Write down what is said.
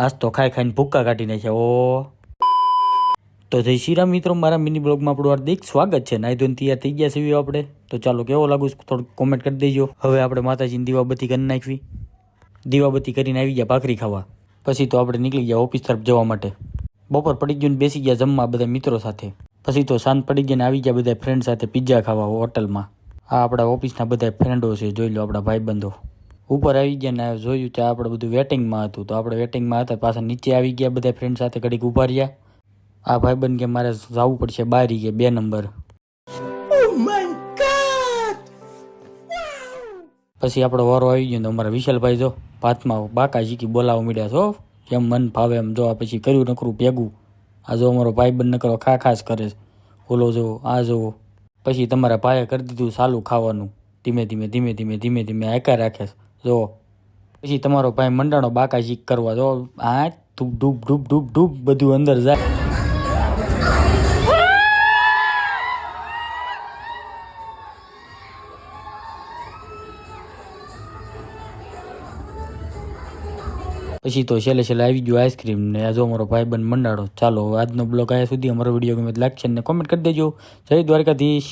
આજ તો ખાઈ ખાઈને ભૂક્કા કાઢી નાખ્યા ઓ. તો જય શ્રી રામ મિત્રો, મારા મિની બ્લોગમાં આપણું હાર્દિક સ્વાગત છે. નાઈ ધોઈને તૈયાર થઈ ગયા છે આપણે. તો ચાલો કેવો લાગુ થોડુંક કોમેન્ટ કરી દેજો. હવે આપણે માતાજીની દીવાબત્તી કરી નાખવી. દીવાબત્તી કરીને આવી ગયા ભાખરી ખાવા. પછી તો આપણે નીકળી ગયા ઓફિસ તરફ જવા માટે. બપોર પડી ગયું ને બેસી ગયા જમવા બધા મિત્રો સાથે. પછી તો સાંજ પડી ગઈ ને આવી ગયા બધા ફ્રેન્ડ સાથે પિઝા ખાવા હોટલમાં. આ આપણા ઓફિસના બધા ફ્રેન્ડો છે, જોઈ લો આપણા ભાઈબંધો. ઉપર આવી ગયા ને જોયું ત્યાં આપણે બધું વેટિંગમાં હતું. તો આપણે વેટિંગમાં હતા, પાછા નીચે આવી ગયા બધા ફ્રેન્ડ સાથે ઘડીક ઊભા રહ્યા. આ ભાઈબંધ કે મારે જવું પડશે બારી કે 2 નંબર. પછી આપણો વારો આવી ગયો ને અમારા વિશાલભાઈ જો ભાતમાં બાકા શીખી બોલાવવા મળ્યા છો, જેમ મન ફાવે એમ. જો આ પછી કર્યું નકરું ભેગું. આ જો અમારો ભાઈબંધ નકરો ખાસ કરે, ઓલો જો આ જો. પછી તમારા ભાઈએ કરી દીધું ચાલુ ખાવાનું, ધીમે ધીમે આકા રાખે જો. પછી તમારો ભાઈ મંડાણો બાકા શીખ કરવા જો. આ ધૂપ ઢૂપ બધું અંદર જાય. પછી તો છેલ્લે આવી ગયું આઈસ્ક્રીમ ને. આ જો અમારો ભાઈબંધ મંડાણો. ચાલો આજનો બ્લોગ આવ્યા સુધી. અમારો વિડીયો ગમે લાઈક છે ને કોમેન્ટ કરી દેજો. જય દ્વારકાધીશ.